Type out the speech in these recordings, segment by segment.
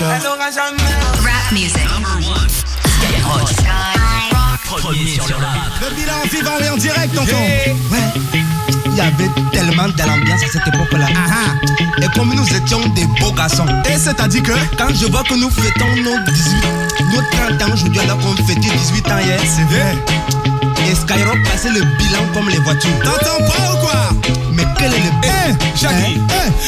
future. Rap music. Premier sur le rap. Le bilan vivant et en direct, tonton. Ouais. Il y avait tellement de l'ambiance à cette époque-là. Et comme nous étions des beaux garçons. Et c'est-à-dire que quand je vois que nous fêtons nos 18, nos 30 ans aujourd'hui alors qu'on fêtait 18 ans hier. C'est vrai. Et Skyrock passait le bilan comme les voitures. T'entends pas ou quoi? Mais quel est le Jackie,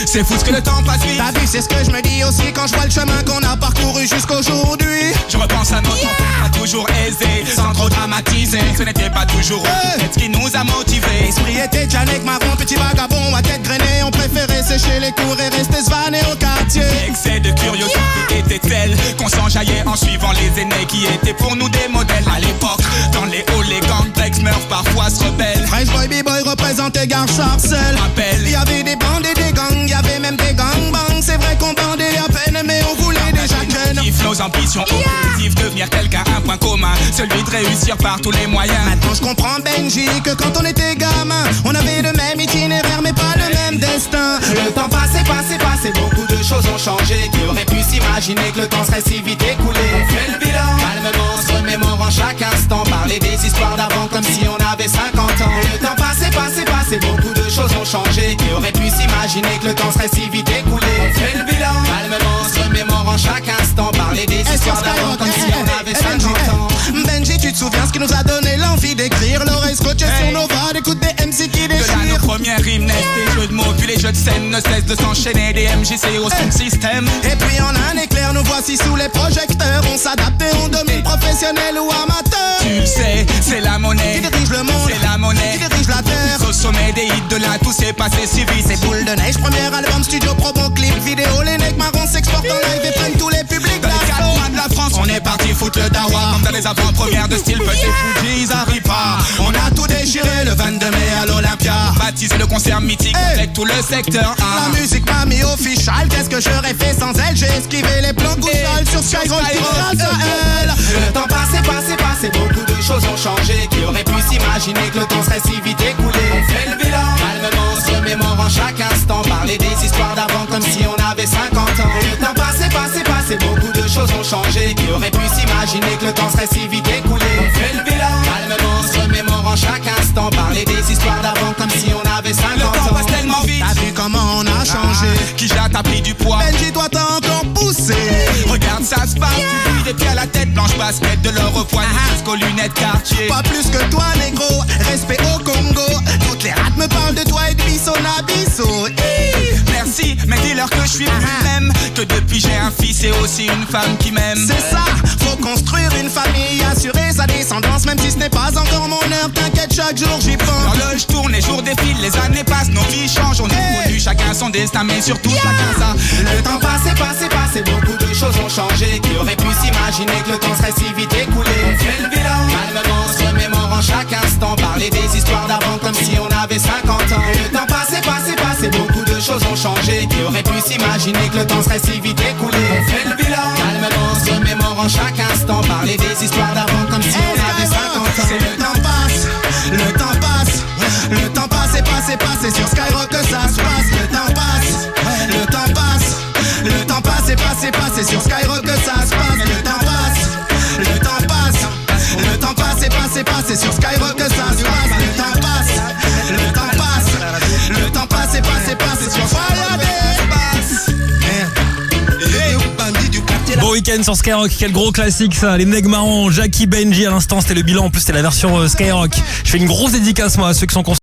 c'est fou ce que le temps passe vite. T'as vu, c'est ce que je me dis aussi quand je vois le chemin qu'on a parcouru jusqu'aujourd'hui. Je repense à notre enfance, pas toujours aisé, sans trop dramatiser. Ce n'était pas toujours peut-être ce qui nous a motivés. L'esprit était Janek Marron, petit vagabond à tête grainée. On préférait sécher les cours et rester svané au quartier. L'excès de curiosité était tel qu'on s'enjaillait en suivant les aînés qui étaient pour nous des modèles. À l'époque, dans les halls, les gangs Drex Murph parfois se rebellent. Fresh Boy B-Boy représentait Gare Charcel. Il y avait des bandes et des gangs, il y avait même des gangbangs. C'est vrai qu'on bandait à peine mais on voulait déjà ken. Nos ambitions objectives, devenir quelqu'un, un point commun, celui de réussir par tous les moyens. Maintenant je comprends Benji que quand on était gamin, on avait le même itinéraire mais pas le même destin. Le temps passé, beaucoup de choses ont changé. Qui aurait pu s'imaginer que le temps serait si vite écoulé? On fait le bilan, calmement, se remémorant chaque instant. Parler des histoires d'avant comme si on avait 50 ans. Le temps passé, beaucoup de choses ont changé. Qui aurait pu s'imaginer que le temps serait si vite écoulé? On fait le bilan, calmement, se remémorant chaque instant. Parler des histoires d'avant comme si on avait 50 ans. Benji, tu te souviens ce qui nous a donné l'envie d'écrire? L'oreille scotchée sur nos voix, d'écoute des MC qui De là, nos déchirent. premières rimes naissent, des jeux de mots, puis les jeux de scène ne cessent de s'enchaîner. Des MJC au son système. Et puis en un éclair, nous voici sous les projecteurs. On s'adapte et on domine, professionnel ou amateur. Tu le sais, c'est la monnaie Qui dirige le monde, c'est la monnaie qui dirige la terre. Au sommet des hits de là, tout s'est passé si vite. C'est Boule de Neige, premier album, studio, promo, clip, vidéo. Les necks marrons s'exportent en live et prennent tous les publics Dans les quatre d'assaut. coins de la France, on est parti foutre le dawa. Comme dans les avant-premières de style Petit Fuji, ils arrivent pas. On a tout déchiré le 22 mai à l'Olympia. Baptisé le concert mythique avec tout le secteur. La musique m'a mis official. Qu'est-ce que j'aurais fait sans elle? J'ai esquivé les plans Goussol sur Skyrock grâce à elle. Le temps passé, beaucoup de choses ont changé. Qui aurait pu s'imaginer que le temps serait si vite écoulé? On fait le bilan, calmement, se remémorant chaque instant. Parler des histoires d'avant comme si on avait 50 ans. Le temps passé, beaucoup de choses ont changé. Qui aurait pu s'imaginer que le temps serait si vite écoulé? On fait le bilan, calmement, se remémorant chaque instant. Parler des histoires d'avant comme si on avait 50 Le temps ans. passe tellement vite. T'as vu comment on a changé? Qui j'ai t'as pris du poids. Benji, toi t'as encore poussé. Regarde ça se passe, tu bouilles des pieds à la tête. Blanche basket de l'or au poignet jusqu'aux lunettes quartier. Pas plus que toi, négro. Respect au Congo. Toutes les rats me parlent de toi et de Bisso Nabisso. Merci, mais dis-leur que je suis plus le même. Que depuis j'ai un fils et aussi une femme qui m'aime. C'est ça, faut construire une famille, assurer sa descendance. Même si ce n'est pas encore mon heure, t'inquiète, chaque jour j'y pense. L'horloge tourne, les jours défilent, les années passent, nos vies changent. On évolue, chacun son destin, mais surtout chacun ça. Le temps passé, beaucoup de choses ont changé. Qui aurait pu s'imaginer que le temps serait si vite écoulé? On fait le bilan, calmement, se remémorant chaque instant. Parler des histoires d'avant comme si on avait 50 ans. Le temps passé, beaucoup de choses ont changé. Qui aurait pu s'imaginer que le temps serait si vite écoulé? On fait le bilan, calmement, se remémorant chaque instant. Parler des histoires d'avant comme si on avait 50 ans. C'est le temps passe, le temps passe. Le temps passe et passe et passe, c'est sur Skyrock que ça se passe. Le temps passe, le temps passe. Le temps passe et passe et passe, c'est sur Skyrock que ça se passe. Le temps passe, le temps passe. Le temps passe et passe et passe, c'est sur Skyrock que ça se passe. Le temps passe, le temps passe. Le temps passe et passe et passe, c'est sur Skyrock que ça se passe. Bandit du quartier. Bon week-end sur Skyrock, quel gros classique ça. Les Nègres Marrons, Jackie, Benji à l'instant, c'était le bilan. En plus c'était la version Skyrock. Je fais une grosse dédicace moi à ceux qui sont